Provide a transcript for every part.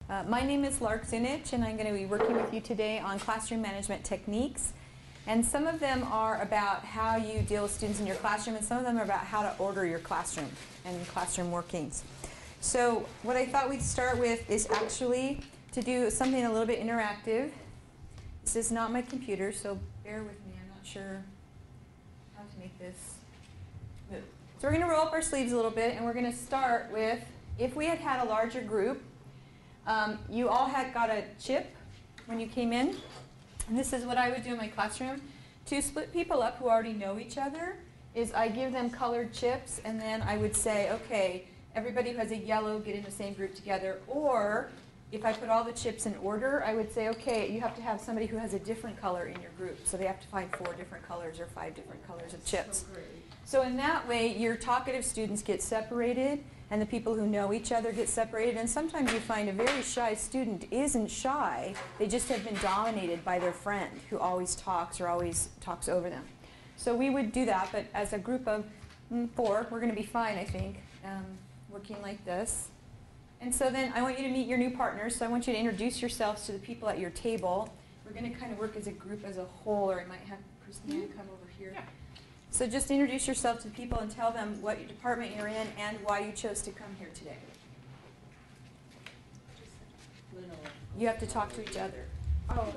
My name is Lark Zunich, and I'm going to be working with you today on classroom management techniques. And some of them are about how you deal with students in your classroom, and some of them are about how to order your classroom and classroom workings. So what I thought we'd start with is actually to do something a little bit interactive. This is not my computer, so bear with me. I'm not sure how to make this move. So we're going to roll up our sleeves a little bit, and we're going to start with, if we had had a larger group, you all had got a chip when you came in. And this is what I would do in my classroom. To split people up who already know each other is I give them colored chips, and then I would say, okay, everybody who has a yellow, get in the same group together. Or if I put all the chips in order, I would say, okay, you have to have somebody who has a different color in your group. So they have to find 4 different colors or 5 different colors of chips. So in that way, your talkative students get separated, and the people who know each other get separated. And sometimes you find a very shy student isn't shy. They just have been dominated by their friend who always talks or always talks over them. So we would do that, but as a group of 4, we're going to be fine, I think, working like this. And so then I want you to meet your new partners. So I want you to introduce yourselves to the people at your table. We're going to kind of work as a group as a whole, or I might have Christina come over here. Yeah. So just introduce yourself to people and tell them what department you're in and why you chose to come here today. You have to talk to each other. Oh.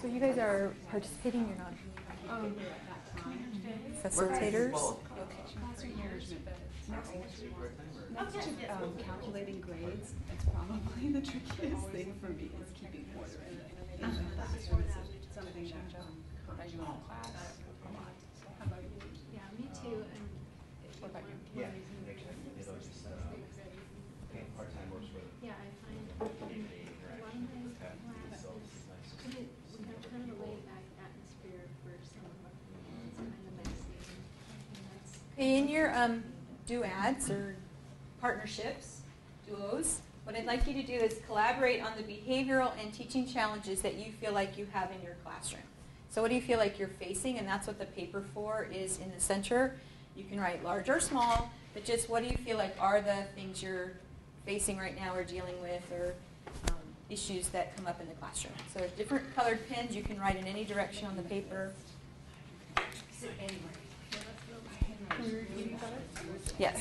So you guys are participating, you're not facilitators? Calculating grades, it's probably the trickiest thing for me is keeping order in the class. It's something that I do in class a lot. How about you? Yeah, me too. What about you? Yeah, part-time works for them. Yeah, I find a lot of my classes, we have kind of a laid-back atmosphere for some of them. It's kind of nice. In your duads or partnerships, duos, what I'd like you to do is collaborate on the behavioral and teaching challenges that you feel like you have in your classroom. So what do you feel like you're facing? And that's what the paper for is in the center. You can write large or small, but just what do you feel like are the things you're facing right now or dealing with, or issues that come up in the classroom. So different colored pens, you can write in any direction on the paper. Yes.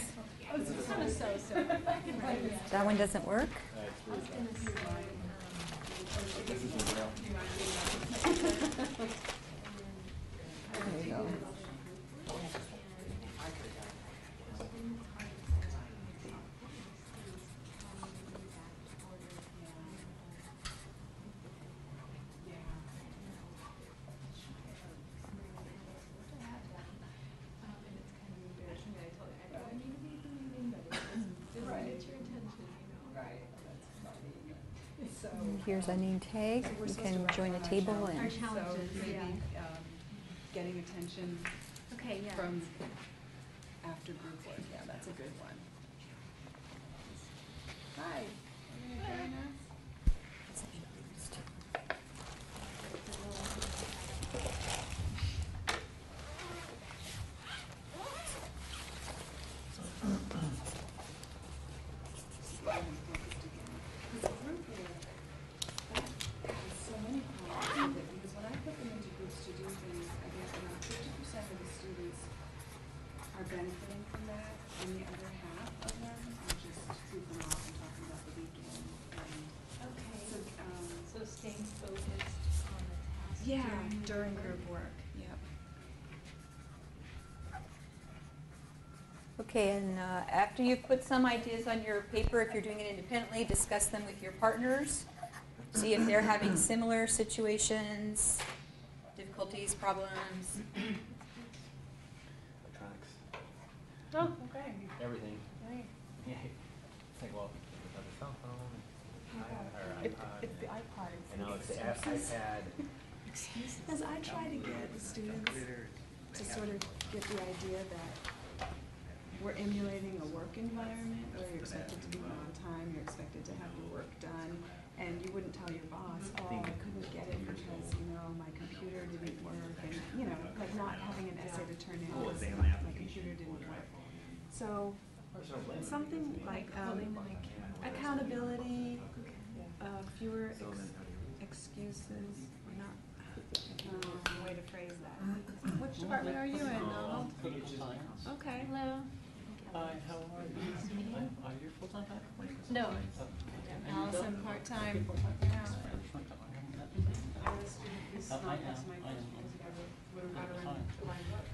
That one doesn't work? There you go. Here's a name tag. You can join a table and. Our challenges, so maybe getting attention from after group work. Yeah, that's a good one. Hi. Are you joining us? Benefiting from that, and the other half of them are just goofing off and talking about the weekend. And so staying focused on the task. Yeah, during group work. Yep. Okay, and after you've put some ideas on your paper, if you're doing it independently, discuss them with your partners. See if they're having similar situations, difficulties, problems. Oh, okay. Everything. Right. Yeah. It's like, well, it's a cell phone, or iPod. It's the iPod. I know, it's the iPad. Excuses. As I try to get the students to sort of get the idea that we're emulating a work environment where you're expected to be on time, you're expected to have the work done, And you wouldn't tell your boss, oh, I couldn't get it because, my computer didn't work, and, like not having an essay to turn in because my computer didn't work. So, something like accountability, fewer excuses, or not, way to phrase that. Which department are you in, Donald? Okay. Hello. Hi, how are you? Are you full-time faculty? No. Allison, part-time.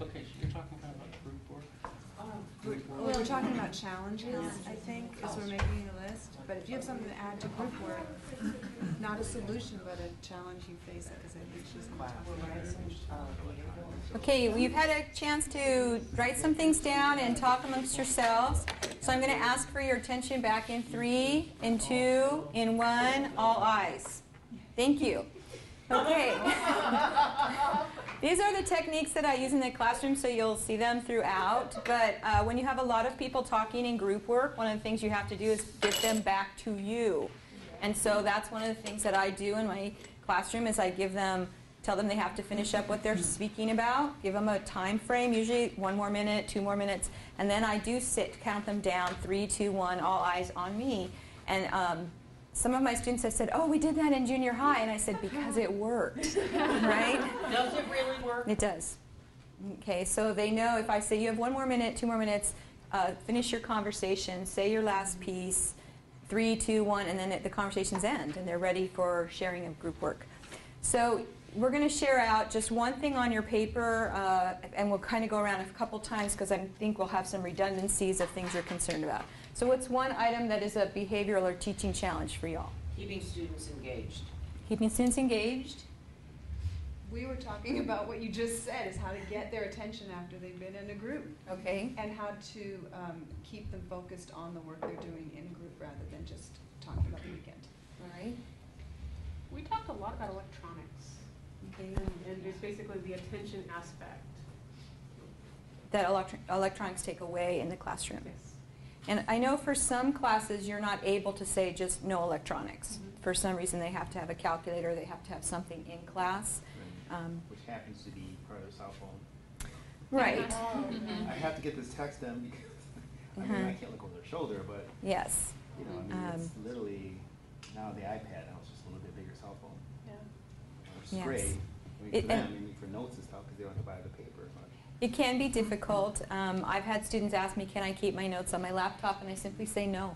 Okay, so you're talking kind of about group work? We were talking about challenges, I think, as we're making a list. But if you have something to add to group work, not a solution, but a challenge you face, because I think she's going to talk about it. Okay, we've had a chance to write some things down and talk amongst yourselves. So I'm going to ask for your attention back in 3, in 2, in 1, all eyes. Thank you. Okay. These are the techniques that I use in the classroom, so you'll see them throughout. But when you have a lot of people talking in group work, one of the things you have to do is get them back to you. And so that's one of the things that I do in my classroom is I tell them they have to finish up what they're speaking about, give them a time frame, usually 1 more minute, 2 more minutes, and then I do count them down, 3, 2, 1, all eyes on me. And some of my students have said, oh, we did that in junior high, and I said, because it worked, right? Does it really work? It does. Okay, so they know if I say you have 1 more minute, 2 more minutes, finish your conversation, say your last piece, 3, 2, 1, and then the conversations end, and they're ready for sharing of group work. So we're going to share out just one thing on your paper, and we'll kind of go around a couple times because I think we'll have some redundancies of things you're concerned about. So what's one item that is a behavioral or teaching challenge for y'all? Keeping students engaged. Keeping students engaged. We were talking about what you just said, is how to get their attention after they've been in a group. Okay. And how to keep them focused on the work they're doing in group rather than just talking about the weekend. All right. We talked a lot about electronics, Okay. and there's basically the attention aspect. That electronics take away in the classroom. Yes. And I know for some classes you're not able to say just no electronics. Mhm. For some reason they have to have a calculator, they have to have something in class. Which happens to be part of the cell phone. Right. I have to get this text done because I can't look over their shoulder, but Yes. it's literally now the iPad. Now it's just a little bit bigger cell phone. Yeah. Which is Yes. great. It- For them, and- maybe for notes and stuff because they don't have to buy the paper as much. It can be difficult. I've had students ask me, can I keep my notes on my laptop? And I simply say no.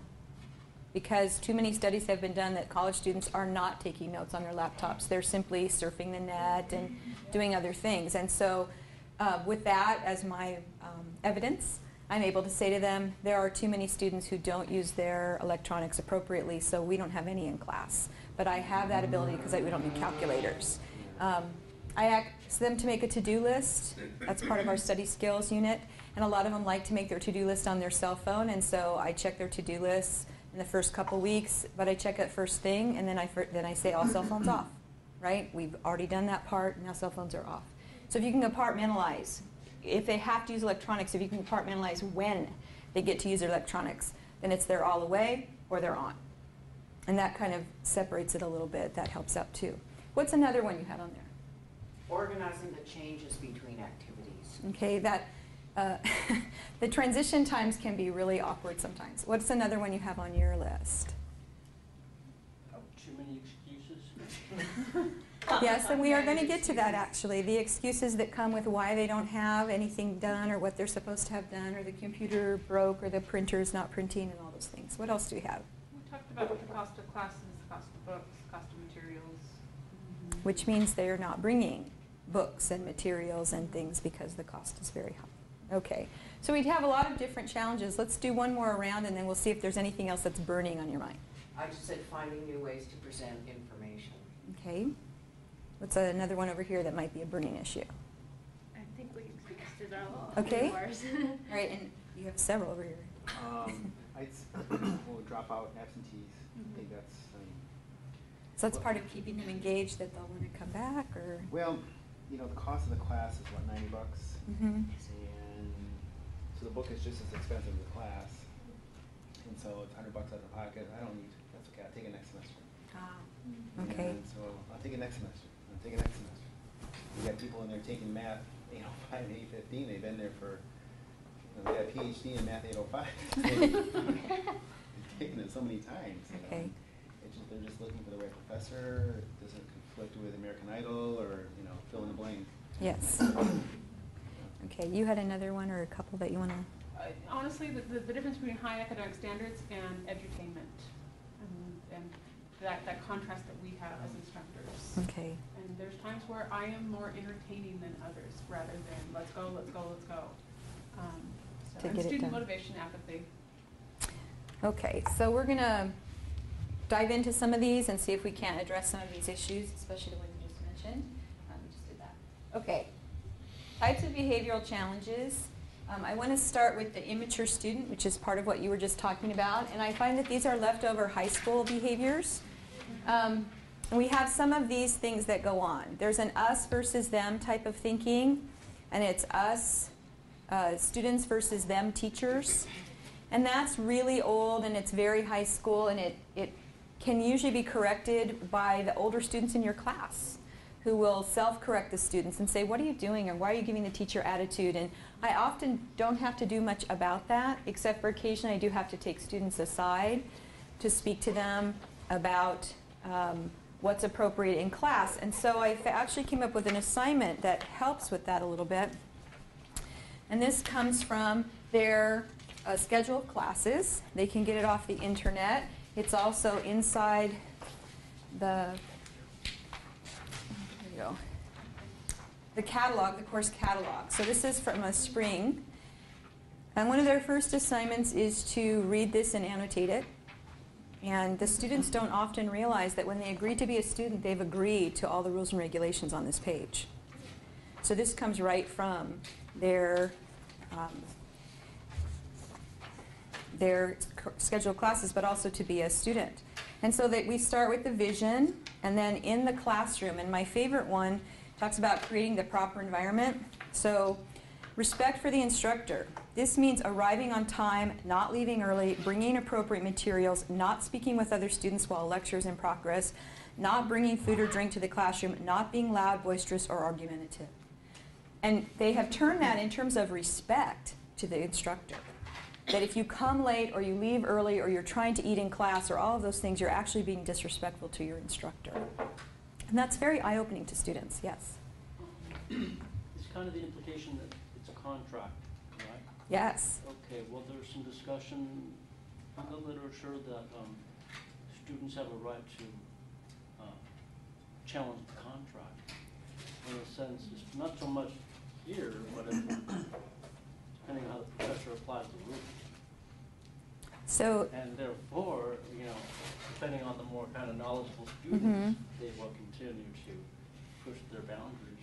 Because too many studies have been done that college students are not taking notes on their laptops. They're simply surfing the net and doing other things. And so with that as my evidence, I'm able to say to them, there are too many students who don't use their electronics appropriately, so we don't have any in class. But I have that ability because we don't need calculators. I ask them to make a to-do list. That's part of our study skills unit. And a lot of them like to make their to-do list on their cell phone, and so I check their to-do lists in the first couple weeks, but I check it first thing, and then I say all cell phones off, right? We've already done that part, now cell phones are off. So if you can compartmentalize, if they have to use electronics, if you can compartmentalize when they get to use their electronics, then it's they're all away or they're on. And that kind of separates it a little bit. That helps out too. What's another one you had on there? Organizing the changes between activities. Okay, that the transition times can be really awkward sometimes. What's another one you have on your list? Too many excuses? Yes, and we are going to get to that actually. The excuses that come with why they don't have anything done or what they're supposed to have done or the computer broke or the printer's not printing and all those things. What else do we have? We talked about the cost of classes, the cost of books, cost of materials. Which means they're not bringing books and materials and things because the cost is very high. Okay, so we have a lot of different challenges. Let's do one more round and then we'll see if there's anything else that's burning on your mind. I just said finding new ways to present information. Okay. What's another one over here that might be a burning issue? I think we fixed it out. Okay. All right, and you have several over here. We'll drop out absentees. I think that's, So that's part of keeping them engaged, that they'll want to come back, or? well, the cost of the class is what, $90? Mm-hmm. And so the book is just as expensive as the class. And so it's $100 out of pocket. I don't need, that's okay, I'll take it next semester. Okay. And so I'll take it next semester. I'll take it next semester. We got people in there taking math 805 and 815. They've been there for, they got a PhD in math 805. They've taken it so many times. Okay. They're just looking for the right professor. It doesn't conflict with American Idol or, fill in the blank. Yes. Okay, you had another one or a couple that you want to? Honestly, the difference between high academic standards and edutainment, and that contrast that we have as instructors. Okay. And there's times where I am more entertaining than others, rather than let's go, let's go, let's go. To And get it student done. motivation, apathy. Okay, so we're going to dive into some of these and see if we can't address some of these issues, especially the ones you just mentioned. We just did that. Okay, types of behavioral challenges. I want to start with the immature student, which is part of what you were just talking about. And I find that these are leftover high school behaviors. We have some of these things that go on. There's an us versus them type of thinking, and it's us students versus them teachers. And that's really old, and it's very high school, and it can usually be corrected by the older students in your class, who will self-correct the students and say, what are you doing, or why are you giving the teacher attitude? And I often don't have to do much about that, except for occasionally I do have to take students aside to speak to them about what's appropriate in class. And so I actually came up with an assignment that helps with that a little bit. And this comes from their schedule of classes. They can get it off the internet. It's also inside the the catalog, the course catalog. So this is from a spring. And one of their first assignments is to read this and annotate it. And the students don't often realize that when they agree to be a student, they've agreed to all the rules and regulations on this page. So this comes right from their scheduled classes, but also to be a student. And so that we start with the vision, and then in the classroom, and my favorite one talks about creating the proper environment. So respect for the instructor. This means arriving on time, not leaving early, bringing appropriate materials, not speaking with other students while a lecture is in progress, not bringing food or drink to the classroom, not being loud, boisterous, or argumentative. And they have turned that in terms of respect to the instructor. That if you come late or you leave early or you're trying to eat in class or all of those things, you're actually being disrespectful to your instructor. And that's very eye-opening to students, yes. It's kind of the implication that it's a contract, right? Yes. Okay, well, there's some discussion in the literature that students have a right to challenge the contract. In a sense, it's not so much here, but depending on how the professor applies the rules. So, And therefore, depending on the more kind of knowledgeable students, they will continue to push their boundaries.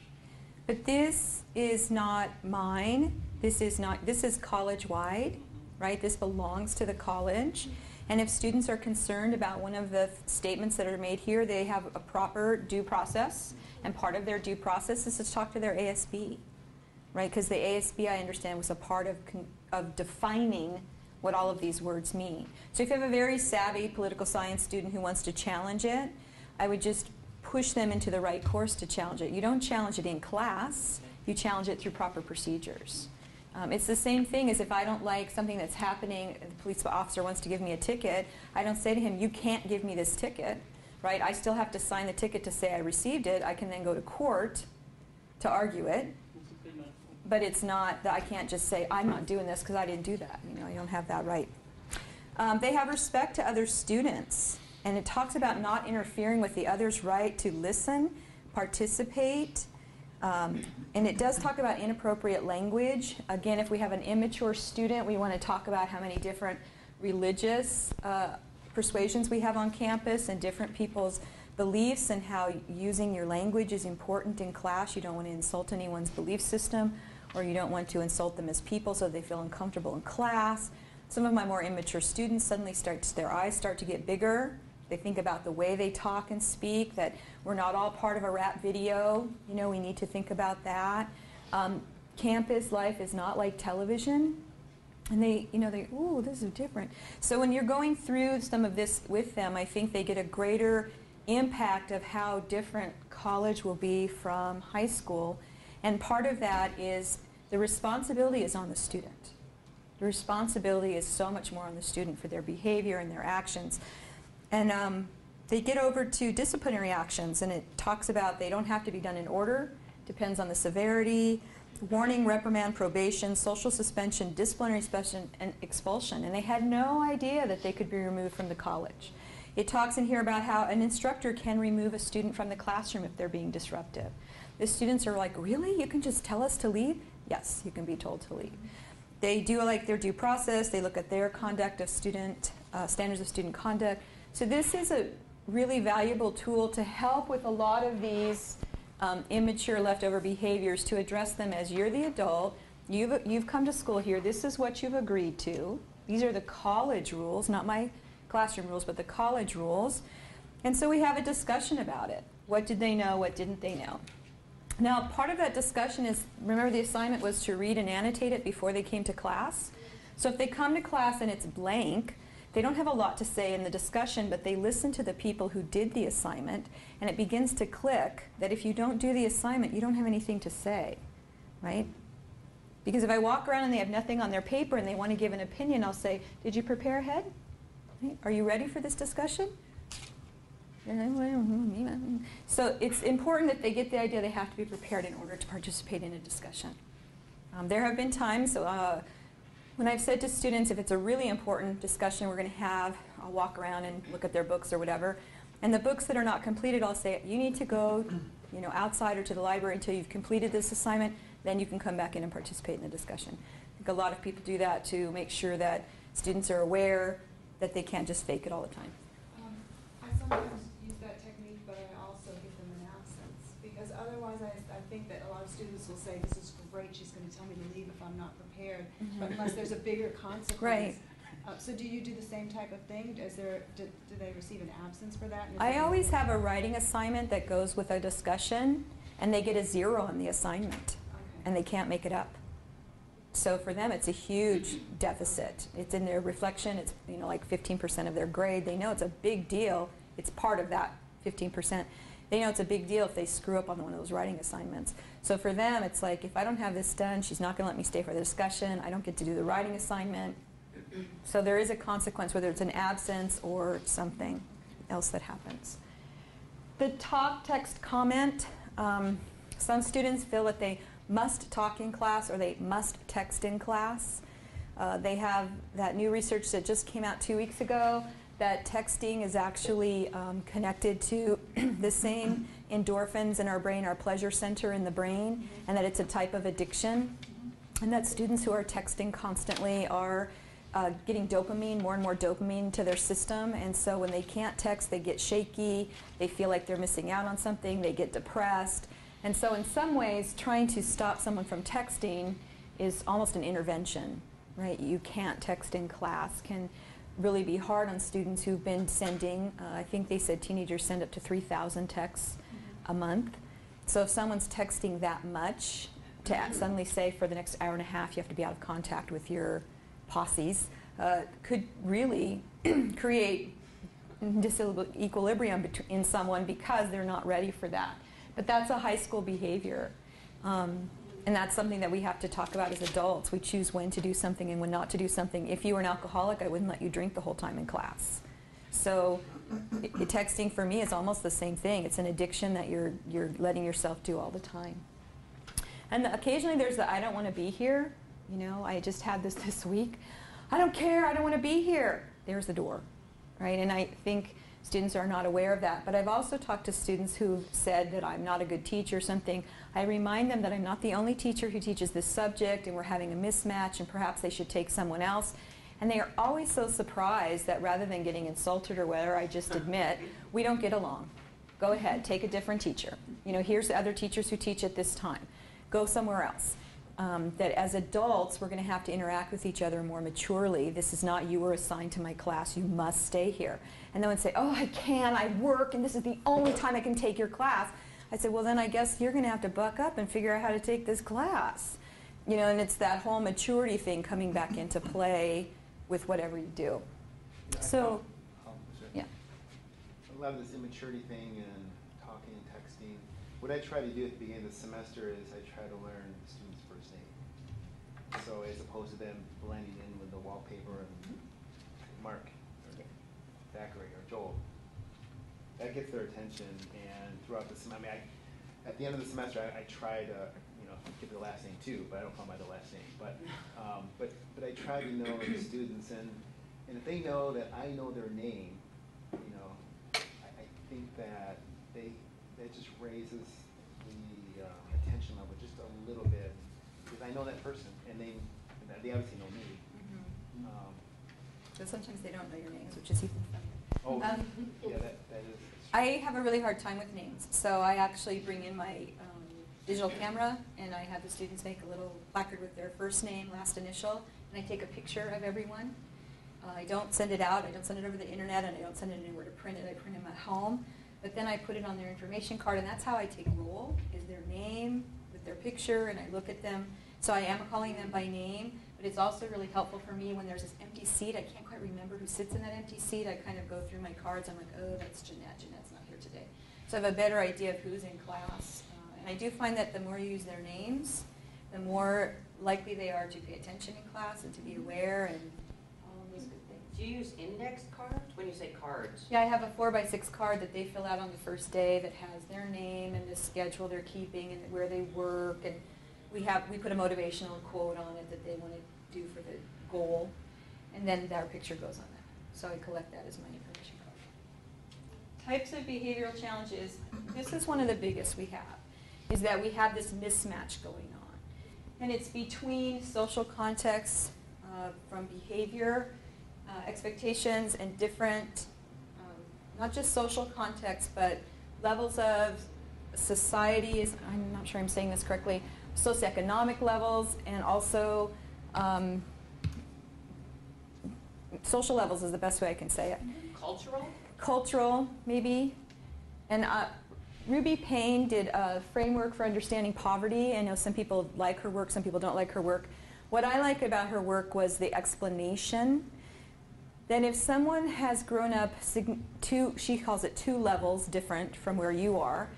but this is not mine. This is college-wide, right? This belongs to the college. And if students are concerned about one of the statements that are made here, they have a proper due process. And part of their due process is to talk to their ASB, right? Because the ASB, I understand, was a part of defining what all of these words mean. So if you have a very savvy political science student who wants to challenge it, I would just push them into the right course to challenge it. You don't challenge it in class, you challenge it through proper procedures. It's the same thing as if I don't like something that's happening, the police officer wants to give me a ticket, I don't say to him, you can't give me this ticket, right? I still have to sign the ticket to say I received it. I can then go to court to argue it. But it's not that I can't just say, I'm not doing this because I didn't do that. I don't have that right. They have respect to other students. And it talks about not interfering with the other's right to listen, participate. And it does talk about inappropriate language. Again, if we have an immature student, we want to talk about how many different religious persuasions we have on campus and different people's beliefs and how using your language is important in class. You don't want to insult anyone's belief system, or you don't want to insult them as people so they feel uncomfortable in class. Some of my more immature students suddenly their eyes start to get bigger. They think about the way they talk and speak, that we're not all part of a rap video. We need to think about that. Campus life is not like television. And they, ooh, this is different. So when you're going through some of this with them, I think they get a greater impact of how different college will be from high school. And part of that is the responsibility is on the student. The responsibility is so much more on the student for their behavior and their actions. And they get over to disciplinary actions, and it talks about they don't have to be done in order, depends on the severity, warning, reprimand, probation, social suspension, disciplinary suspension, and expulsion. And they had no idea that they could be removed from the college. It talks in here about how an instructor can remove a student from the classroom if they're being disruptive. The students are like, really? You can just tell us to leave? Yes, you can be told to leave. They do like their due process. They look at their conduct of student, standards of student conduct. So this is a really valuable tool to help with a lot of these immature leftover behaviors, to address them as you're the adult. You've come to school here. This is what you've agreed to. These are the college rules, not my classroom rules, but the college rules. And so we have a discussion about it. What did they know? What didn't they know? Now, part of that discussion is, remember the assignment was to read and annotate it before they came to class. So if they come to class and it's blank, they don't have a lot to say in the discussion, but they listen to the people who did the assignment, and it begins to click that if you don't do the assignment, you don't have anything to say, right? Because if I walk around and they have nothing on their paper and they want to give an opinion, I'll say, did you prepare ahead? Right? Are you ready for this discussion? So it's important that they get the idea they have to be prepared in order to participate in a discussion. There have been times when I've said to students, if it's a really important discussion we're going to have, I'll walk around and look at their books or whatever. And the books that are not completed, I'll say, you need to go outside or to the library until you've completed this assignment, then you can come back in and participate in the discussion. I think a lot of people do that to make sure that students are aware that they can't just fake it all the time. I sometimes use that technique, but I also give them an absence, because otherwise I think that a lot of students will say, this is great, she's going to tell me to leave if I'm not prepared, but unless there's a bigger consequence. Right. So do you do the same type of thing? Do they receive an absence for that? I always have a writing assignment that goes with a discussion, and they get a 0 on the assignment, Okay. and they can't make it up. So for them, it's a huge deficit. It's in their reflection. It's like 15% of their grade. They know it's a big deal. It's part of that 15%. They know it's a big deal if they screw up on one of those writing assignments. So for them, it's like, if I don't have this done, she's not going to let me stay for the discussion. I don't get to do the writing assignment. So there is a consequence, whether it's an absence or something else that happens. The talk, text, comment. Some students feel that they must talk in class or they must text in class. They have that new research that just came out 2 weeks ago that texting is actually connected to the same endorphins in our brain, our pleasure center in the brain, and that it's a type of addiction, and that students who are texting constantly are getting dopamine, more and more dopamine to their system, and so when they can't text, they get shaky, they feel like they're missing out on something, they get depressed. And so in some ways, trying to stop someone from texting is almost an intervention, right? You can't text in class can really be hard on students who've been sending, I think they said teenagers send up to 3,000 texts a month. So if someone's texting that much, to suddenly say for the next hour and a half you have to be out of contact with your posses, could really create disequilibrium in someone because they're not ready for that. But that's a high school behavior. And that's something that we have to talk about as adults. We choose when to do something and when not to do something. If you were an alcoholic, I wouldn't let you drink the whole time in class. So texting for me is almost the same thing. It's an addiction that you're letting yourself do all the time. And occasionally there's the I don't want to be here. I just had this week. I don't care, I don't want to be here. There's the door, right? And I think students are not aware of that. But I've also talked to students who've said that I'm not a good teacher or something. I remind them that I'm not the only teacher who teaches this subject and we're having a mismatch and perhaps they should take someone else. And they are always so surprised that rather than getting insulted or whatever, I just admit, we don't get along. Go ahead, take a different teacher. Here's the other teachers who teach at this time. Go somewhere else. That as adults, we're going to have to interact with each other more maturely. This is not, you were assigned to my class, you must stay here. And then would say, oh, I can't, I work, and this is the only time I can take your class. I said, well, then I guess you're going to have to buck up and figure out how to take this class. You know, and it's that whole maturity thing coming back into play with whatever you do. Yeah, So, sure. yeah. I love this immaturity thing and talking and texting. What I try to do at the beginning of the semester is I try to learn the students' first name. So as opposed to them blending in with the wallpaper and Mark, or Thackeray, or Joel, that gets their attention. And throughout the semester, at the end of the semester, I try to, get the last name too, but I don't call them by the last name. But I try to know the students, and if they know that I know their name, I think that that just raises the attention level just a little bit, because I know that person, and they obviously know me. So sometimes they don't know your names, which is even funnier. Oh, yeah, that is. I have a really hard time with names, so I actually bring in my digital camera, and I have the students make a little placard with their first name, last initial, and I take a picture of everyone. I don't send it out, I don't send it over the internet, and I don't send it anywhere to print it. I print them at home, but then I put it on their information card, and that's how I take roll, is their name with their picture, and I look at them. So I am calling them by name, but it's also really helpful for me when there's this empty seat. I can't quite remember who sits in that empty seat. I kind of go through my cards. I'm like, oh, that's Jeanette. Jeanette's not here today. So I have a better idea of who's in class. And I do find that the more you use their names, the more likely they are to pay attention in class and to be aware and all of those good things. Do you use index cards when you say cards? Yeah, I have a 4x6 card that they fill out on the first day that has their name and the schedule they're keeping and where they work, and we put a motivational quote on it that they want to do for the goal, and then their picture goes on that. So I collect that as my information card. Types of behavioral challenges. This is one of the biggest we have, is that we have this mismatch going on, and it's between social contexts from behavior, expectations, and different, not just social contexts, but levels of societies. I'm not sure I'm saying this correctly. Socioeconomic levels, and also social levels is the best way I can say it. Cultural? Cultural, maybe. And Ruby Payne did a framework for understanding poverty. I know some people like her work, some people don't like her work. What I like about her work was the explanation that if someone has grown up she calls it 2 levels different from where you are,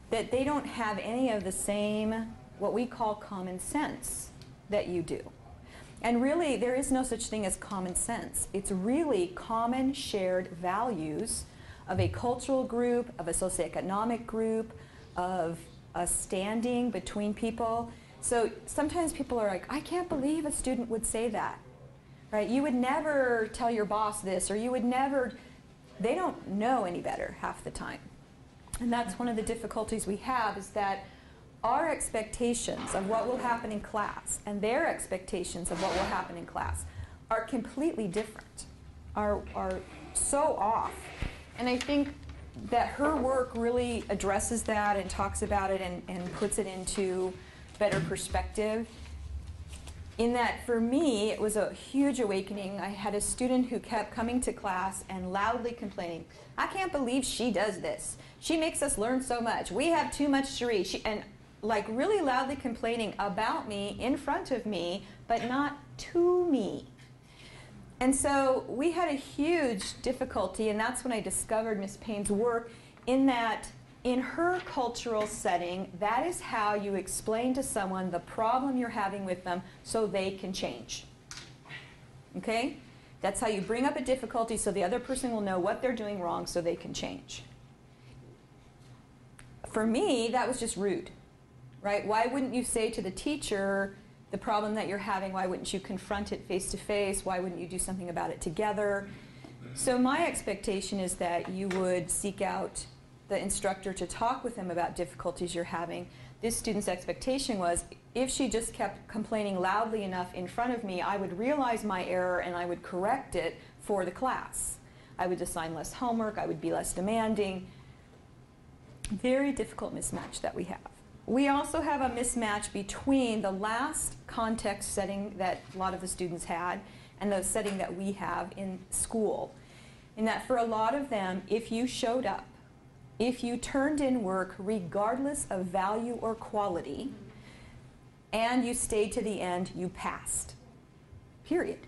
that they don't have any of the same, what we call common sense, that you do. And really, there is no such thing as common sense. It's really common shared values of a cultural group, of a socioeconomic group, of a standing between people. So sometimes people are like, I can't believe a student would say that, right? You would never tell your boss this, or you would never, they don't know any better half the time. And that's one of the difficulties we have, is that our expectations of what will happen in class and their expectations of what will happen in class are completely different, are so off. And I think that her work really addresses that and talks about it and puts it into better perspective. In that, for me, it was a huge awakening. I had a student who kept coming to class and loudly complaining, I can't believe she does this. She makes us learn so much. We have too much to read. And like really loudly complaining about me in front of me, but not to me. And so we had a huge difficulty, and that's when I discovered Ms. Payne's work, in that in her cultural setting, that is how you explain to someone the problem you're having with them so they can change. Okay? That's how you bring up a difficulty so the other person will know what they're doing wrong so they can change. For me, that was just rude. Right? Why wouldn't you say to the teacher the problem that you're having? Why wouldn't you confront it face to face? Why wouldn't you do something about it together? So my expectation is that you would seek out the instructor to talk with them about difficulties you're having. This student's expectation was, if she just kept complaining loudly enough in front of me, I would realize my error and I would correct it for the class. I would assign less homework, I would be less demanding. Very difficult mismatch that we have. We also have a mismatch between the last context setting that a lot of the students had and the setting that we have in school. In that for a lot of them, if you showed up, if you turned in work regardless of value or quality, and you stayed to the end, you passed. Period.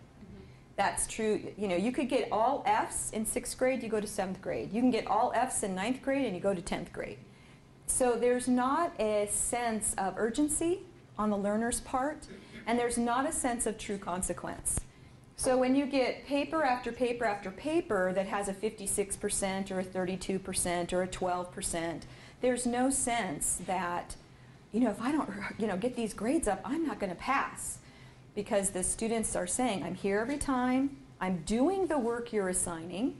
That's true. You know, you could get all Fs in 6th grade, you go to 7th grade. You can get all Fs in 9th grade and you go to 10th grade. So there's not a sense of urgency on the learner's part, and there's not a sense of true consequence. So when you get paper after paper after paper that has a 56% or a 32% or a 12%, there's no sense that, you know, if I don't, you know, get these grades up, I'm not going to pass. Because the students are saying, I'm here every time, I'm doing the work you're assigning,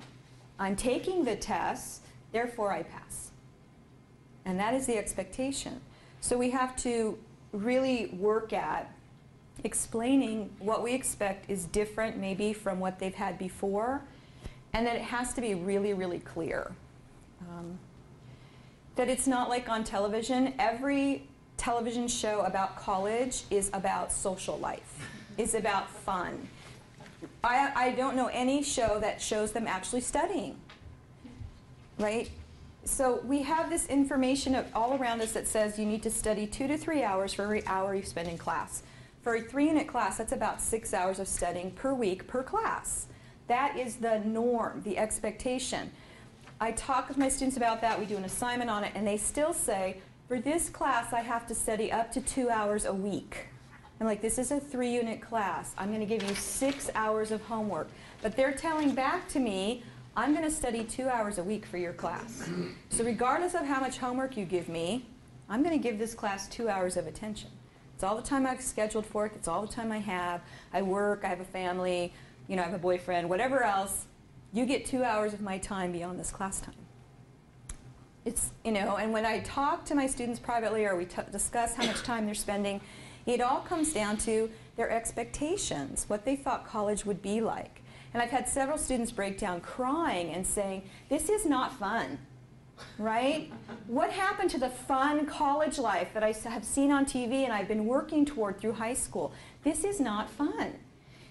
I'm taking the tests, therefore I pass. And that is the expectation. So we have to really work at explaining what we expect is different maybe from what they've had before, and that it has to be really, really clear. That it's not like on television. Every television show about college is about social life, is about fun. I don't know any show that shows them actually studying, right? So we have this information all around us that says you need to study 2 to 3 hours for every hour you spend in class. For a 3-unit class, that's about 6 hours of studying per week per class. That is the norm, the expectation. I talk with my students about that. We do an assignment on it, and they still say, for this class, I have to study up to 2 hours a week. I'm like, this is a 3-unit class. I'm going to give you 6 hours of homework. But they're telling back to me, I'm going to study 2 hours a week for your class. So regardless of how much homework you give me, I'm going to give this class 2 hours of attention. It's all the time I've scheduled for it. It's all the time I have. I work. I have a family. You know, I have a boyfriend. Whatever else, you get 2 hours of my time beyond this class time. It's, you know, and when I talk to my students privately or we discuss how much time they're spending, it all comes down to their expectations, what they thought college would be like. And I've had several students break down crying and saying, this is not fun, right? What happened to the fun college life that I have seen on TV and I've been working toward through high school? This is not fun.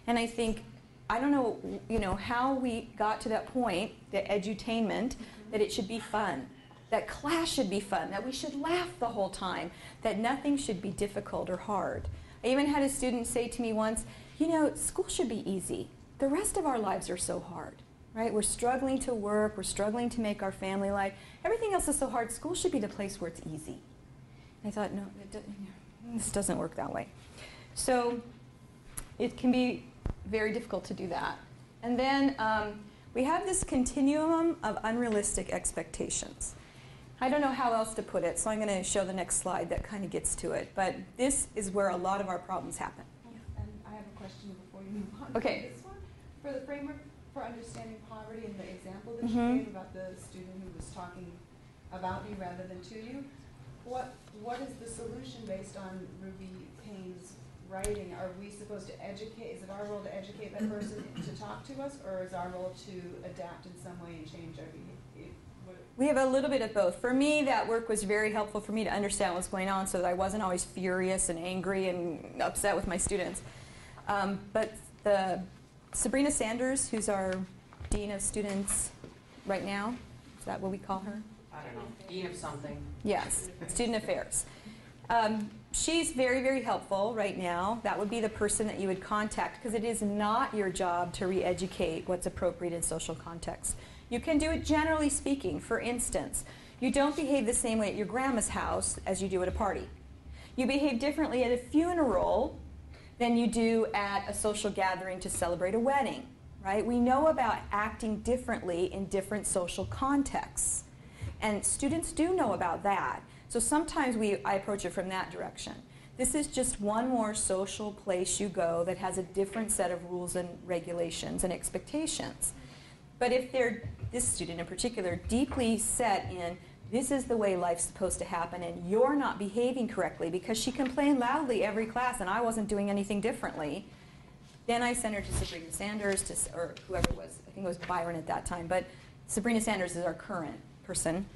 And I think, I don't know, you know, how we got to that point, the edutainment, that it should be fun, that class should be fun, that we should laugh the whole time, that nothing should be difficult or hard. I even had a student say to me once, you know, school should be easy. The rest of our lives are so hard, right? We're struggling to work, we're struggling to make our family life. Everything else is so hard. School should be the place where it's easy. And I thought, no, this doesn't work that way. So it can be very difficult to do that. And then we have this continuum of unrealistic expectations. I don't know how else to put it, so I'm going to show the next slide that kind of gets to it. But this is where a lot of our problems happen. And I have a question before you move on Okay. to this one. For the framework for understanding poverty and the example that Mhm. you gave about the student who was talking about you rather than to you, what is the solution based on Ruby Payne's writing? Are we supposed to educate, is it our role to educate that person to talk to us, or is our role to adapt in some way and change our behavior? We have a little bit of both. For me, that work was very helpful for me to understand what's going on so that I wasn't always furious and angry and upset with my students. But Sabrina Sanders, who's our Dean of Students right now, is that what we call her? I don't know, Dean of something. Yes, Student Affairs. She's very, very helpful right now. That would be the person that you would contact because it is not your job to re-educate what's appropriate in social context. You can do it generally speaking. For instance, you don't behave the same way at your grandma's house as you do at a party. You behave differently at a funeral than you do at a social gathering to celebrate a wedding, right? We know about acting differently in different social contexts. And students do know about that. So sometimes I approach it from that direction. This is just one more social place you go that has a different set of rules and regulations and expectations. But if they're, this student in particular, deeply set in, this is the way life's supposed to happen and you're not behaving correctly because she complained loudly every class and I wasn't doing anything differently, then I send her to Sabrina Sanders, or whoever it was, I think it was Byron at that time, but Sabrina Sanders is our current person,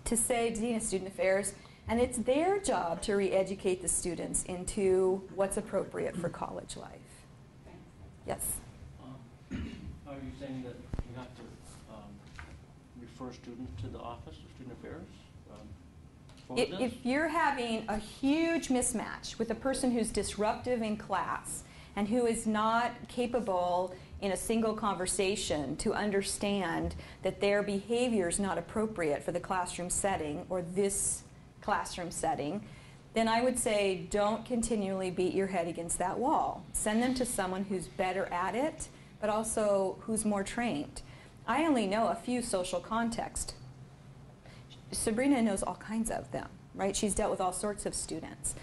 to say Dean of Student Affairs, and it's their job to re-educate the students into what's appropriate for college life. Yes? Are you saying that you have to refer students to the Office of Student Affairs? What would this? If you're having a huge mismatch with a person who's disruptive in class and who is not capable in a single conversation to understand that their behavior is not appropriate for the classroom setting or this classroom setting, then I would say don't continually beat your head against that wall. Send them to someone who's better at it, but also who's more trained. I only know a few social contexts. Sabrina knows all kinds of them, right? She's dealt with all sorts of students.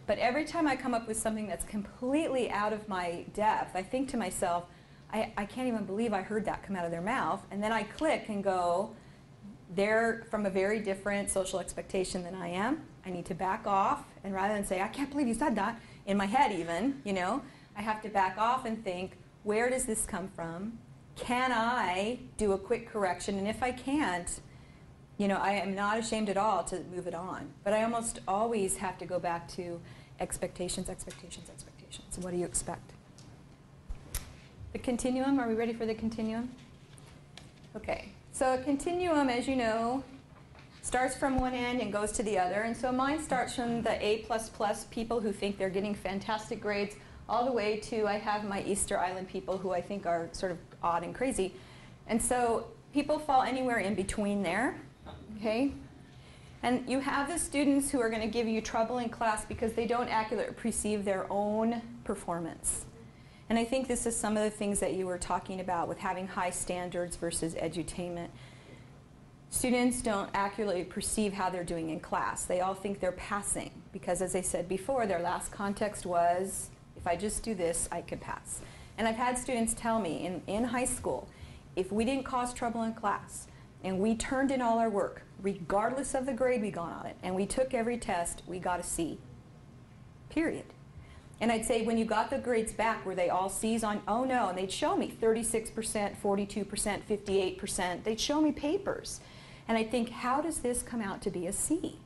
But every time I come up with something that's completely out of my depth, I think to myself, I can't even believe I heard that come out of their mouth. And then I click and go, they're from a very different social expectation than I am. I need to back off. And rather than say, I can't believe you said that, in my head even, you know, I have to back off and think, where does this come from? Can I do a quick correction? And if I can't, you know, I am not ashamed at all to move it on. But I almost always have to go back to expectations, expectations, expectations. What do you expect? The continuum, are we ready for the continuum? Okay, so a continuum, as you know, starts from one end and goes to the other. And so mine starts from the A++ people who think they're getting fantastic grades all the way to I have my Easter Island people who I think are sort of odd and crazy. And so people fall anywhere in between there. Okay? And you have the students who are going to give you trouble in class because they don't accurately perceive their own performance. And I think this is some of the things that you were talking about with having high standards versus edutainment. Students don't accurately perceive how they're doing in class. They all think they're passing because, as I said before, their last context was, if I just do this, I could pass. And I've had students tell me in high school, if we didn't cause trouble in class, and we turned in all our work, regardless of the grade we got on it, and we took every test, we got a C, period. And I'd say, when you got the grades back, were they all C's on? Oh no, and they'd show me 36%, 42%, 58%. They'd show me papers. And I'd think, how does this come out to be a C?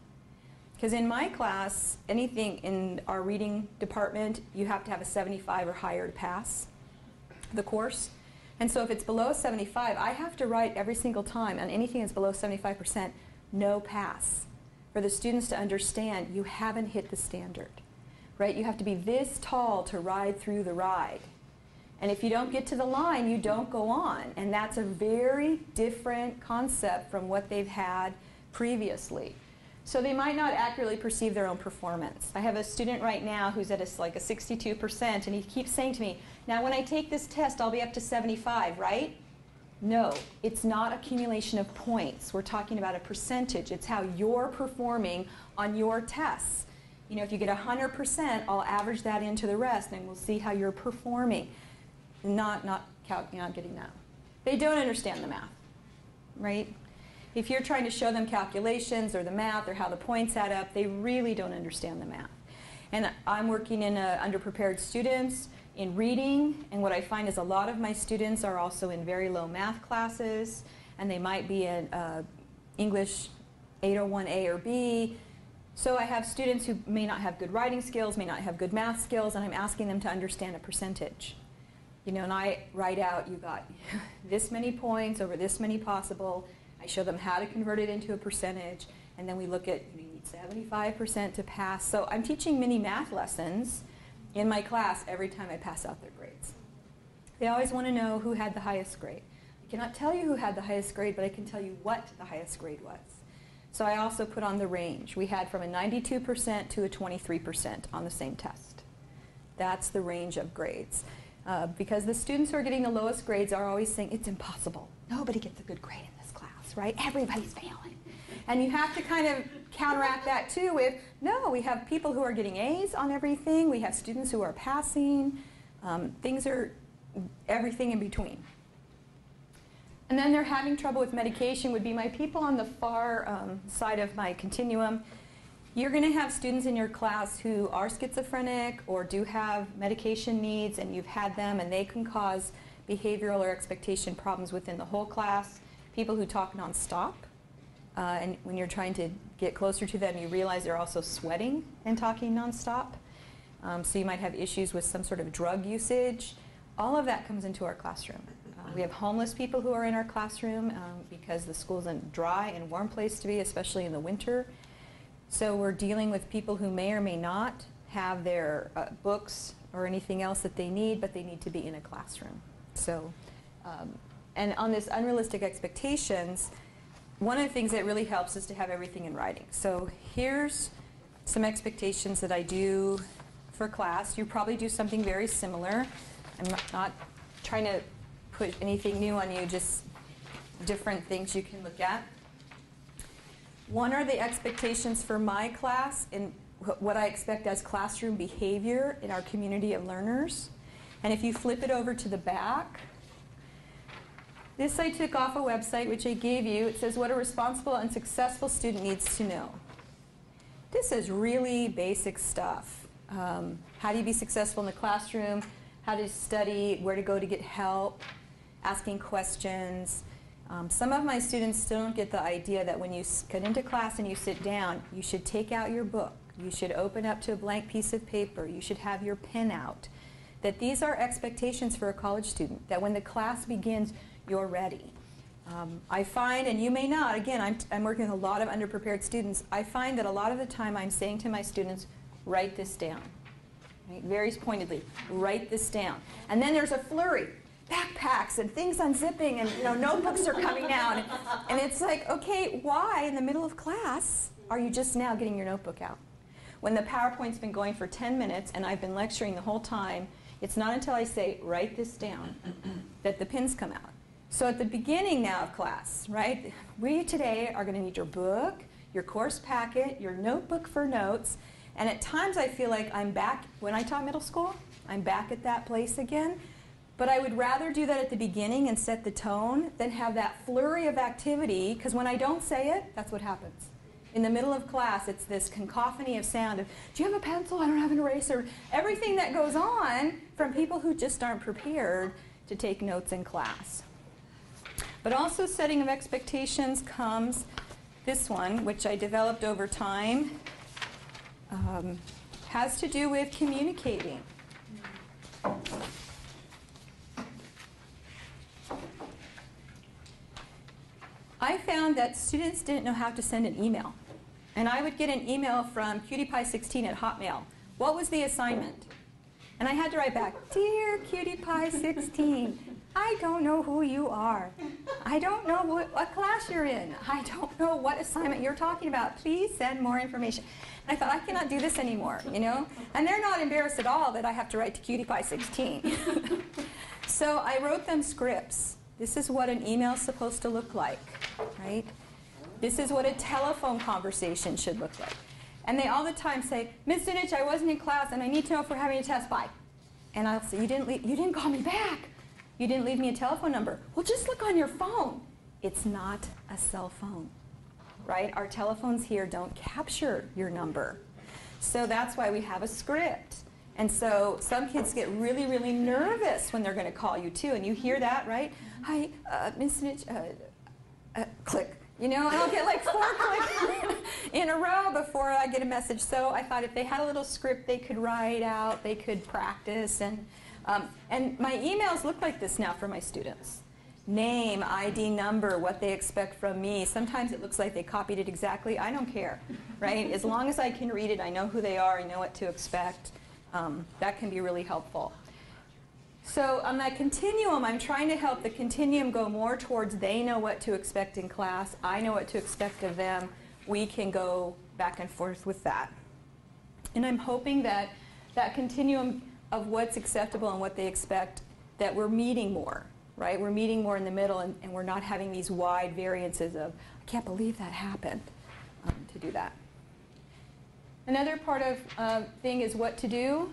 Because in my class, anything in our reading department, you have to have a 75 or higher to pass the course. And so if it's below 75, I have to write every single time on anything that's below 75%, no pass, for the students to understand you haven't hit the standard, right? You have to be this tall to ride through the ride. And if you don't get to the line, you don't go on. And that's a very different concept from what they've had previously. So they might not accurately perceive their own performance. I have a student right now who's at like a 62%, and he keeps saying to me, now when I take this test, I'll be up to 75, right? No, it's not accumulation of points. We're talking about a percentage. It's how you're performing on your tests. You know, if you get 100%, I'll average that into the rest, and we'll see how you're performing. Not getting that. They don't understand the math, right? If you're trying to show them calculations or the math or how the points add up, they really don't understand the math. And I'm working in underprepared students in reading, and what I find is a lot of my students are also in very low math classes, and they might be in English 801A or B. So I have students who may not have good writing skills, may not have good math skills, and I'm asking them to understand a percentage. You know, and I write out, you got this many points over this many possible. I show them how to convert it into a percentage, and then we look at, you need 75% to pass. So I'm teaching mini math lessons in my class every time I pass out their grades. They always want to know who had the highest grade. I cannot tell you who had the highest grade, but I can tell you what the highest grade was. So I also put on the range. We had from a 92% to a 23% on the same test. That's the range of grades. Because the students who are getting the lowest grades are always saying, it's impossible. Nobody gets a good grade in this class, right? Everybody's failing. And you have to kind of counteract that too with, no, we have people who are getting A's on everything. We have students who are passing. Things are everything in between. And then they're having trouble with medication would be my people on the far side of my continuum. You're going to have students in your class who are schizophrenic or do have medication needs, and you've had them, and they can cause behavioral or expectation problems within the whole class. People who talk nonstop, and when you're trying to get closer to them, you realize they're also sweating and talking nonstop. So you might have issues with some sort of drug usage. All of that comes into our classroom. We have homeless people who are in our classroom because the school's a dry and warm place to be, especially in the winter. So we're dealing with people who may or may not have their books or anything else that they need, but they need to be in a classroom. So, and on this unrealistic expectations, one of the things that really helps is to have everything in writing. So here's some expectations that I do for class. You probably do something very similar. I'm not trying to put anything new on you, just different things you can look at. One are the expectations for my class and what I expect as classroom behavior in our community of learners. And if you flip it over to the back, this I took off a website which I gave you. It says what a responsible and successful student needs to know. This is really basic stuff. How do you be successful in the classroom? How to study, where to go to get help, asking questions. Some of my students still don't get the idea that when you get into class and you sit down, you should take out your book. You should open up to a blank piece of paper. You should have your pen out. That these are expectations for a college student, that when the class begins, you're ready. I find, and you may not, again, I'm working with a lot of underprepared students, I find that a lot of the time I'm saying to my students, write this down. Right? Very pointedly, write this down. And then there's a flurry. Backpacks and things unzipping and notebooks are coming out. And it's like, okay, why in the middle of class are you just now getting your notebook out? When the PowerPoint's been going for 10 minutes and I've been lecturing the whole time, it's not until I say, write this down, that the pins come out. So at the beginning now of class, right, we today are going to need your book, your course packet, your notebook for notes, and at times I feel like I'm back, when I taught middle school, I'm back at that place again. But I would rather do that at the beginning and set the tone than have that flurry of activity, because when I don't say it, that's what happens. In the middle of class, it's this cacophony of sound of, do you have a pencil? I don't have an eraser. Everything that goes on from people who just aren't prepared to take notes in class. But also setting of expectations comes this one, which I developed over time, has to do with communicating. I found that students didn't know how to send an email. And I would get an email from QtiePie16 at Hotmail. What was the assignment? And I had to write back, Dear QtiePie16, I don't know who you are. I don't know what class you're in. I don't know what assignment you're talking about. Please send more information. And I thought, I cannot do this anymore, And they're not embarrassed at all that I have to write to QtiePie16. So I wrote them scripts. This is what an email is supposed to look like, right? This is what a telephone conversation should look like. And they all the time say, Ms. Zinich, I wasn't in class, and I need to know if we're having a test. Bye. And I'll say, you didn't call me back. You didn't leave me a telephone number. Well, just look on your phone. It's not a cell phone, right? Our telephones here don't capture your number. So that's why we have a script. And so some kids get really, really nervous when they're going to call you, too. And you hear that, right? Hi, Ms. Snitch, click. And I'll get like 4 clicks in a row before I get a message. So I thought if they had a little script they could write out, they could practice. And my emails look like this now for my students. Name, ID number, what they expect from me. Sometimes it looks like they copied it exactly. I don't care, right? As long as I can read it, I know who they are, I know what to expect. That can be really helpful. So on that continuum, I'm trying to help the continuum go more towards they know what to expect in class, I know what to expect of them. We can go back and forth with that. And I'm hoping that that continuum of what's acceptable and what they expect, that we're meeting more, right? We're meeting more in the middle, and we're not having these wide variances of, I can't believe that happened, to do that. Another part of thing is what to do.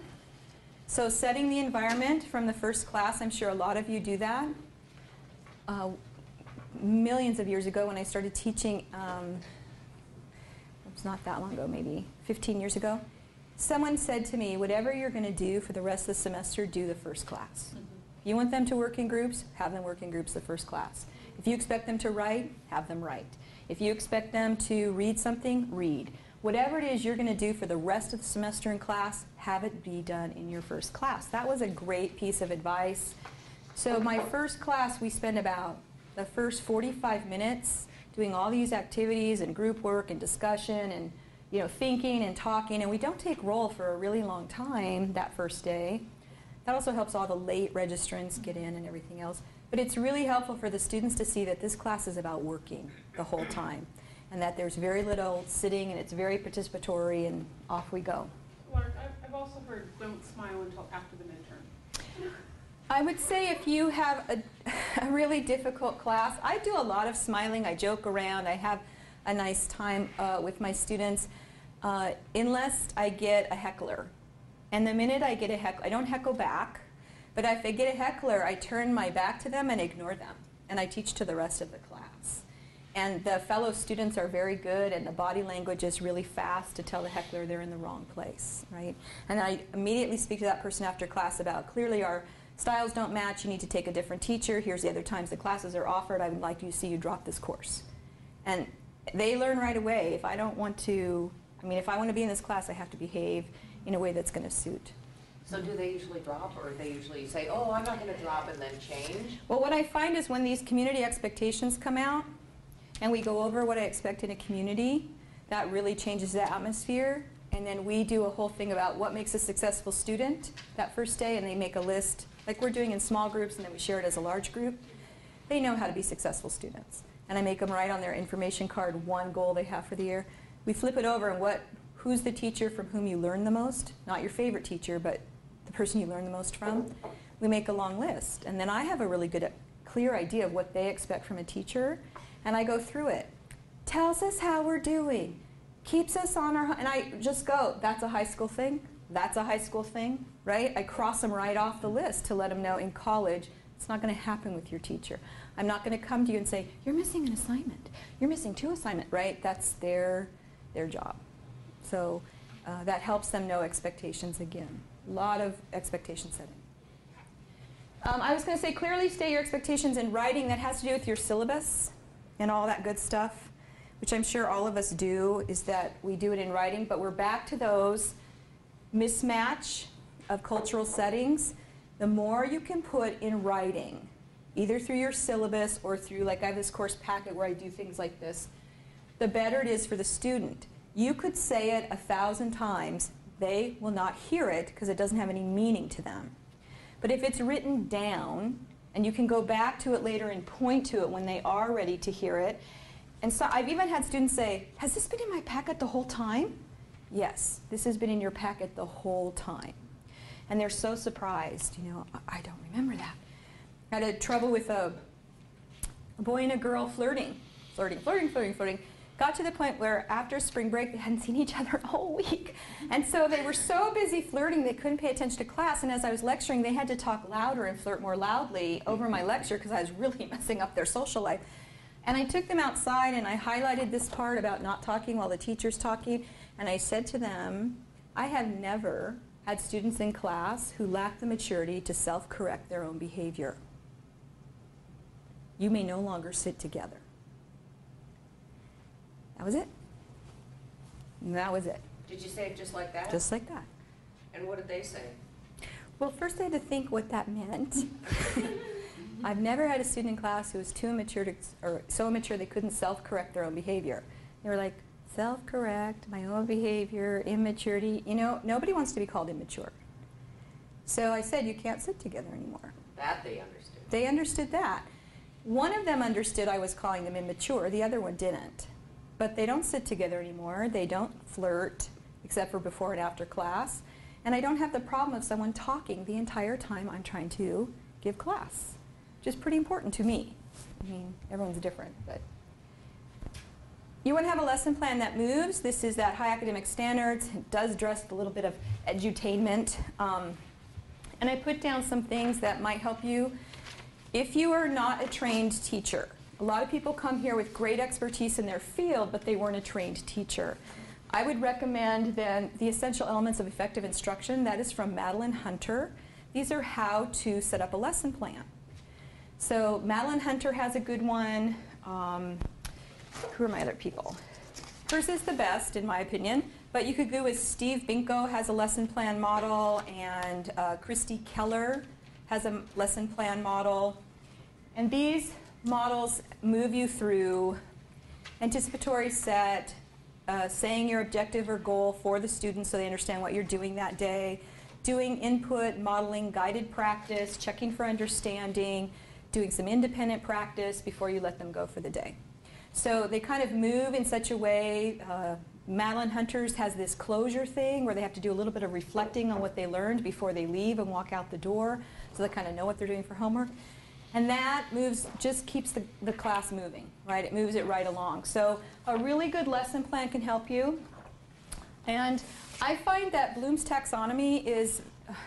So setting the environment from the first class, I'm sure a lot of you do that. Millions of years ago when I started teaching, it's not that long ago, maybe 15 years ago, someone said to me, whatever you're going to do for the rest of the semester, do the first class. If you want them to work in groups, have them work in groups the first class. If you expect them to write, have them write. If you expect them to read something, read. Whatever it is you're going to do for the rest of the semester in class, have it be done in your first class. That was a great piece of advice. So my first class, we spent about the first 45 minutes doing all these activities and group work and discussion and thinking and talking, and we don't take roll for a really long time that first day. That also helps all the late registrants get in and everything else. But it's really helpful for the students to see that this class is about working the whole time, and that there's very little sitting, and it's very participatory, and off we go. Lark, I've also heard don't smile until after the midterm. I would say if you have a really difficult class, I do a lot of smiling. I joke around. I have a nice time with my students, unless I get a heckler. And the minute I get a heckler, I don't heckle back, but if I get a heckler, I turn my back to them and ignore them, and I teach to the rest of the class. And the fellow students are very good, and the body language is really fast to tell the heckler they're in the wrong place, right? And I immediately speak to that person after class about, clearly our styles don't match, you need to take a different teacher, here's the other times the classes are offered, I would like to see you drop this course. And they learn right away. If I want to be in this class, I have to behave in a way that's going to suit. So do they usually drop, or they usually say, oh, I'm not going to drop, and then change? Well, what I find is when these community expectations come out, and we go over what I expect in a community, that really changes the atmosphere. And then we do a whole thing about what makes a successful student that first day, and they make a list, like we're doing in small groups, and then we share it as a large group. They know how to be successful students. And I make them write on their information card one goal they have for the year. We flip it over and who's the teacher from whom you learn the most? Not your favorite teacher, but the person you learn the most from. We make a long list. And then I have a really good, clear idea of what they expect from a teacher. And I go through it. Tells us how we're doing. Keeps us on our, and I just go, that's a high school thing. That's a high school thing, right? I cross them right off the list to let them know in college, it's not going to happen with your teacher. I'm not going to come to you and say, you're missing an assignment. You're missing 2 assignments, right? That's their job. So that helps them know expectations again. A lot of expectation setting. I was going to say, clearly state your expectations in writing. That has to do with your syllabus and all that good stuff, which I'm sure all of us do, is that we do it in writing. But we're back to those mismatch of cultural settings. The more you can put in writing, either through your syllabus or through, like I have this course packet where I do things like this, the better it is for the student. You could say it 1,000 times. They will not hear it because it doesn't have any meaning to them. But if it's written down, and you can go back to it later and point to it when they are ready to hear it. And so I've even had students say, has this been in my packet the whole time? Yes, this has been in your packet the whole time. And they're so surprised, I don't remember that. I had trouble with a boy and a girl flirting. Got to the point where after spring break, they hadn't seen each other all week. And so they were so busy flirting, they couldn't pay attention to class. And as I was lecturing, they had to talk louder and flirt more loudly over my lecture because I was really messing up their social life. And I took them outside and I highlighted this part about not talking while the teacher's talking. And I said to them, I have never had students in class who lack the maturity to self-correct their own behavior. You may no longer sit together. That was it. That was it. Did you say it just like that? Just like that. And what did they say? Well, first I had to think what that meant. I've never had a student in class who was too immature or so immature they couldn't self-correct their own behavior. They were like, self-correct, my own behavior, immaturity. Nobody wants to be called immature. So I said, you can't sit together anymore. That they understood. They understood that. One of them understood I was calling them immature. The other one didn't. But they don't sit together anymore. They don't flirt, except for before and after class. And I don't have the problem of someone talking the entire time I'm trying to give class, which is pretty important to me. I mean, everyone's different, but. You want to have a lesson plan that moves. This is that high academic standards. It does address a little bit of edutainment. And I put down some things that might help you if you are not a trained teacher. A lot of people come here with great expertise in their field, but they weren't a trained teacher. I would recommend then The Essential Elements of Effective Instruction. That is from Madeline Hunter. These are how to set up a lesson plan. So Madeline Hunter has a good one. Who are my other people? Hers is the best, in my opinion. But you could go with Steve Binko has a lesson plan model, and Christy Keller has a lesson plan model. And these models move you through anticipatory set, saying your objective or goal for the students so they understand what you're doing that day, doing input, modeling, guided practice, checking for understanding, doing some independent practice before you let them go for the day. So they kind of move in such a way. Madeline Hunter's has this closure thing where they have to do a little bit of reflecting on what they learned before they leave and walk out the door, so they kind of know what they're doing for homework. And that moves, just keeps the class moving, right? It moves it right along. So a really good lesson plan can help you. And I find that Bloom's taxonomy is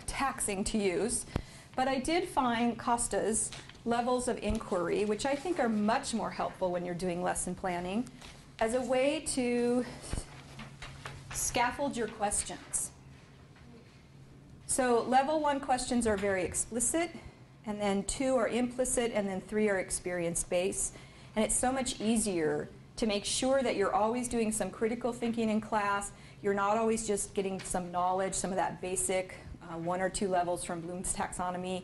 taxing to use, but I did find Costa's levels of inquiry, which I think are much more helpful when you're doing lesson planning, as a way to scaffold your questions. So level 1 questions are very explicit, and then 2 are implicit, and then 3 are experience-based. And it's so much easier to make sure that you're always doing some critical thinking in class. You're not always just getting some knowledge, some of that basic 1 or 2 levels from Bloom's taxonomy.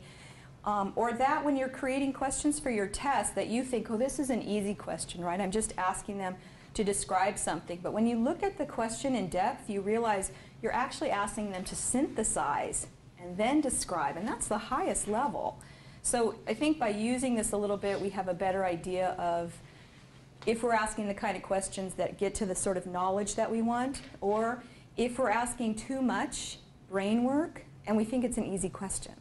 Or that when you're creating questions for your test that you think, oh, this is an easy question, right? I'm just asking them to describe something. But when you look at the question in depth, you realize you're actually asking them to synthesize and then describe, and that's the highest level. So I think by using this a little bit, we have a better idea of if we're asking the kind of questions that get to the sort of knowledge that we want, or if we're asking too much brain work and we think it's an easy question.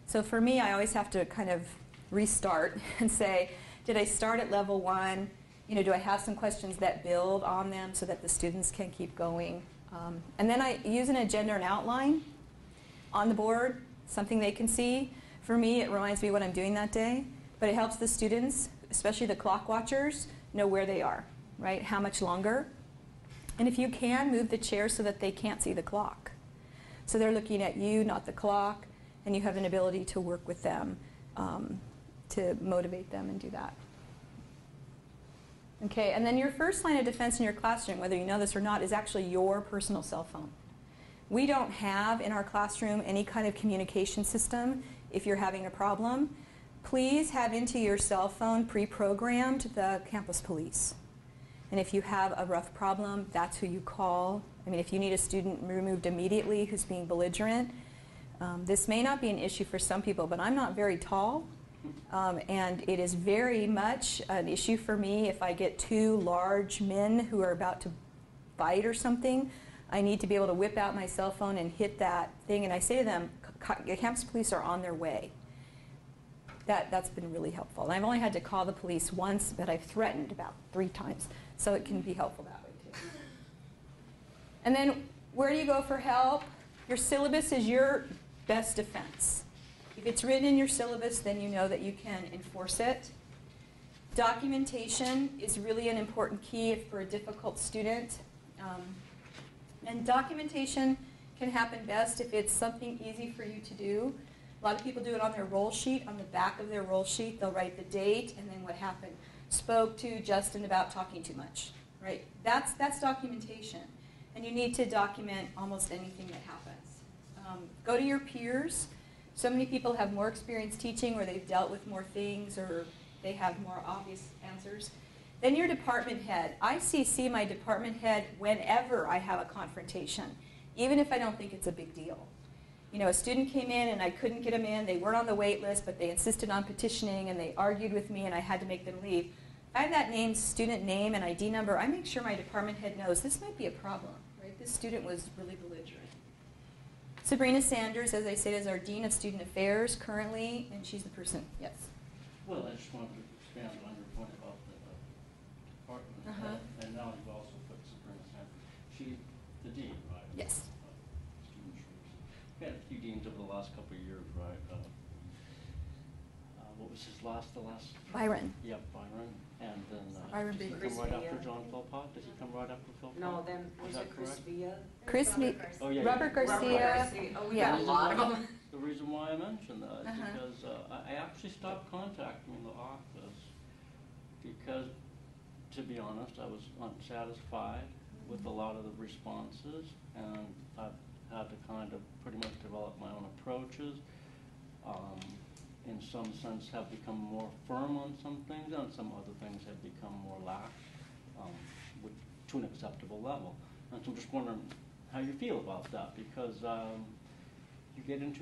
So for me, I always have to kind of restart and say, did I start at level 1? You know, do I have some questions that build on them so that the students can keep going? And then I use an agenda and outline on the board, something they can see. For me, it reminds me what I'm doing that day, but it helps the students, especially the clock watchers, know where they are, right? How much longer? And if you can, move the chair so that they can't see the clock. So they're looking at you, not the clock, and you have an ability to work with them, to motivate them and do that. Okay, and then your first line of defense in your classroom, whether you know this or not, is actually your personal cell phone. We don't have in our classroom any kind of communication system if you're having a problem. Please have into your cell phone pre-programmed the campus police. And if you have a rough problem, that's who you call. I mean, if you need a student removed immediately who's being belligerent, this may not be an issue for some people, but I'm not very tall. And it is very much an issue for me if I get 2 large men who are about to fight or something. I need to be able to whip out my cell phone and hit that thing. And I say to them, campus police are on their way. That's been really helpful. And I've only had to call the police once, but I've threatened about 3 times. So it can be helpful that way too. And then where do you go for help? Your syllabus is your best defense. If it's written in your syllabus, then you know that you can enforce it. Documentation is really an important key for a difficult student. And documentation can happen best if it's something easy for you to do. A lot of people do it on their roll sheet. On the back of their roll sheet, they'll write the date and then what happened. Spoke to Justin about talking too much, right? That's documentation. And you need to document almost anything that happens. Go to your peers. So many people have more experience teaching, or they've dealt with more things, or they have more obvious answers. Then your department head. I CC my department head whenever I have a confrontation, even if I don't think it's a big deal. You know, a student came in and I couldn't get them in. They weren't on the wait list, but they insisted on petitioning, and they argued with me, and I had to make them leave. If I have that name, student name, and ID number, I make sure my department head knows this might be a problem, right? This student was really belligerent. Sabrina Sanders, as I said, is our Dean of Student Affairs currently, and she's the person, yes. Well, I just wanted to expand on your point about the department head, and now you've also put Sabrina Sanders. She's the dean, right? Yes. Student affairs. We had a few deans over the last couple of years, right? What was his last? Byron. Yep, Byron. And then Byron did he Chris come right Villa. after John Philpott? Did he come right after Philpott? No, then was that it Chris correct? Villa? Chris, Oh, yeah, Robert yeah. Garcia. Oh, we Yeah. got a lot of them. The reason why I mentioned that is Uh-huh. because I actually stopped contacting the office because, to be honest, I was unsatisfied with a lot of the responses, and I've had to kind of pretty much develop my own approaches. In some sense, have become more firm on some things, and some other things have become more lax, which to an acceptable level. And so I'm just wondering how you feel about that, because you get into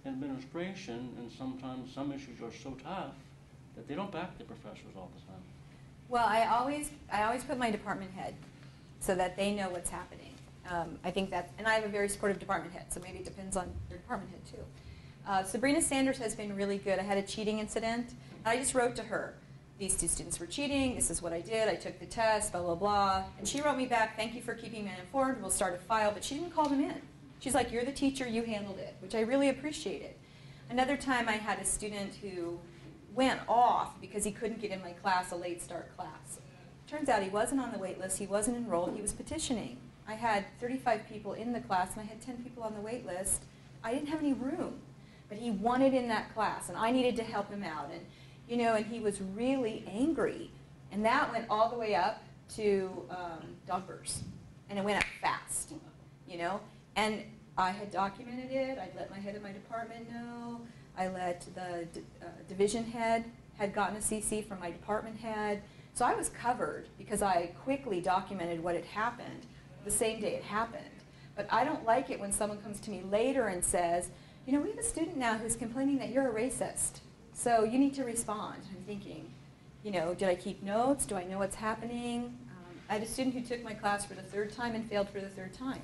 administration, and sometimes some issues are so tough that they don't back the professors all the time. Well, I always put my department head so that they know what's happening. I think that, and I have a very supportive department head, so maybe it depends on your department head too. Sabrina Sanders has been really good. I had a cheating incident. I just wrote to her. These two students were cheating. This is what I did. I took the test, blah, blah, blah. And she wrote me back, thank you for keeping me informed. We'll start a file. But she didn't call them in. She's like, you're the teacher. You handled it, which I really appreciated. Another time I had a student who went off because he couldn't get in my class, a late start class. Turns out he wasn't on the wait list. He wasn't enrolled. He was petitioning. I had 35 people in the class, and I had 10 people on the wait list. I didn't have any room. But he wanted in that class, and I needed to help him out. And, you know, and he was really angry. And that went all the way up to Dogbers. And it went up fast, you know. And I had documented it. I'd let my head of my department know. I let the division head had gotten a CC from my department head. So I was covered because I quickly documented what had happened the same day it happened. But I don't like it when someone comes to me later and says, you know, we have a student now who's complaining that you're a racist, so you need to respond. I'm thinking, you know, did I keep notes? Do I know what's happening? I had a student who took my class for the 3rd time and failed for the 3rd time.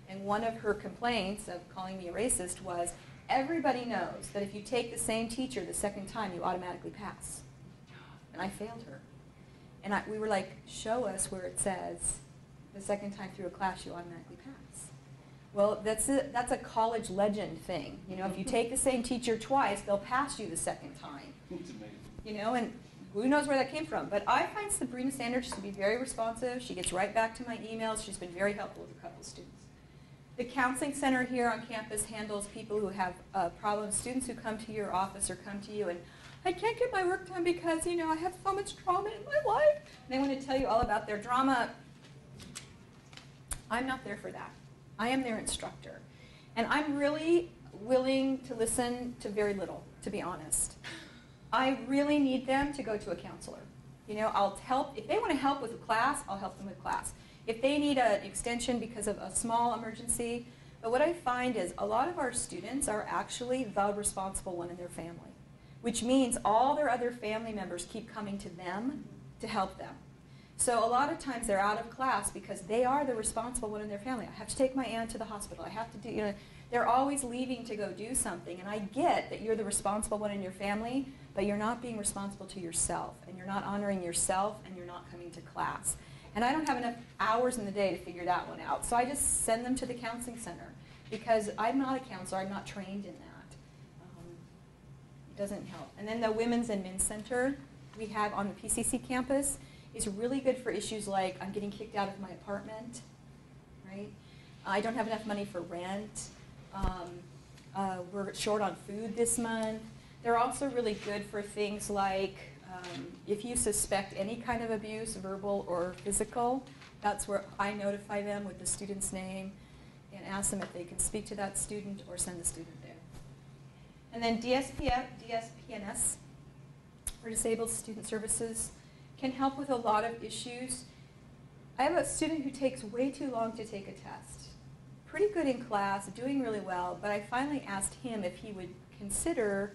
And one of her complaints of calling me a racist was, everybody knows that if you take the same teacher the 2nd time, you automatically pass. And I failed her. And we were like, show us where it says the 2nd time through a class you automatically pass. Well, that's a college legend thing. You know, if you take the same teacher twice, they'll pass you the 2nd time. It's amazing. You know, and who knows where that came from. But I find Sabrina Sanders to be very responsive. She gets right back to my emails. She's been very helpful with a couple of students. The counseling center here on campus handles people who have problems, students who come to your office or come to you and, I can't get my work done because, you know, I have so much trauma in my life. And they want to tell you all about their drama. I'm not there for that. I am their instructor. And I'm really willing to listen to very little, to be honest. I really need them to go to a counselor. You know, I'll help, if they want to help with a class, I'll help them with class. If they need an extension because of a small emergency, but what I find is a lot of our students are actually the responsible one in their family, which means all their other family members keep coming to them to help them. So a lot of times they're out of class because they are the responsible one in their family. I have to take my aunt to the hospital. I have to do, you know, they're always leaving to go do something. And I get that you're the responsible one in your family, but you're not being responsible to yourself, and you're not honoring yourself, and you're not coming to class. And I don't have enough hours in the day to figure that one out. So I just send them to the counseling center because I'm not a counselor. I'm not trained in that. It doesn't help. And then the Women's and Men's Center we have on the PCC campus is really good for issues like I'm getting kicked out of my apartment, right? I don't have enough money for rent. We're short on food this month. They're also really good for things like if you suspect any kind of abuse, verbal or physical, that's where I notify them with the student's name and ask them if they can speak to that student or send the student there. And then DSPNS, for Disabled Student Services, can help with a lot of issues. I have a student who takes way too long to take a test. Pretty good in class, doing really well, but I finally asked him if he would consider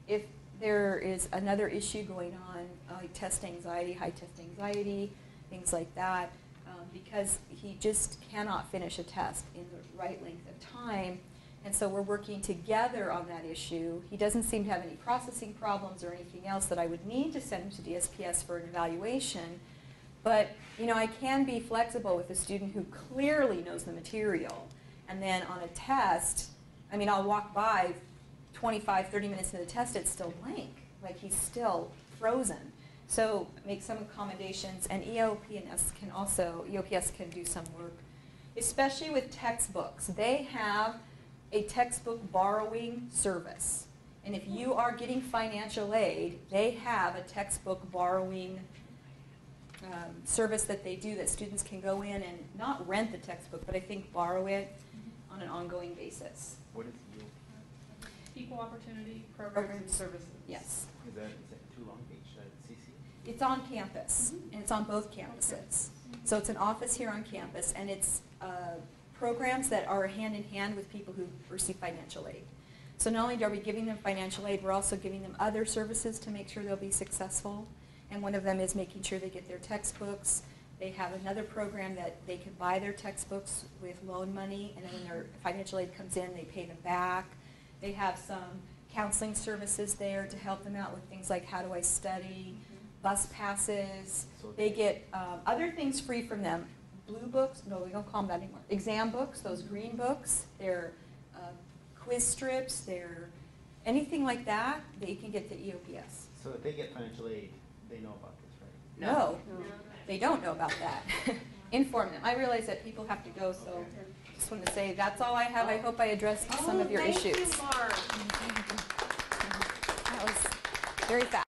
if there is another issue going on, like test anxiety, high test anxiety, things like that, because he just cannot finish a test in the right length of time. And so we're working together on that issue. He doesn't seem to have any processing problems or anything else that I would need to send him to DSPS for an evaluation. But, you know, I can be flexible with a student who clearly knows the material. And then on a test, I mean, I'll walk by 25, 30 minutes into the test, it's still blank. Like he's still frozen. So make some accommodations, and EOPS can do some work, especially with textbooks. They have a textbook borrowing service. And if you are getting financial aid, they have a textbook borrowing service that they do that students can go in and not rent the textbook, but I think borrow it on an ongoing basis. What is you? Equal opportunity programs and services. Is Yes. that too long, CC? It's on campus, and it's on both campuses. So it's an office here on campus, and it's programs that are hand in hand with people who receive financial aid. So not only are we giving them financial aid, we're also giving them other services to make sure they'll be successful. And one of them is making sure they get their textbooks. They have another program that they can buy their textbooks with loan money, and then when their financial aid comes in, they pay them back. They have some counseling services there to help them out with things like how do I study, bus passes. They get other things free from them. Blue books, no, we don't call them that anymore. Exam books, those green books, their quiz strips, their anything like that, they can get the EOPS. So if they get financial aid, they know about this, right? No, they don't know about that. Inform them. I realize that people have to go, so just want to say that's all I have. I hope I addressed some of your issues. Thank you, Mark. That was very fast.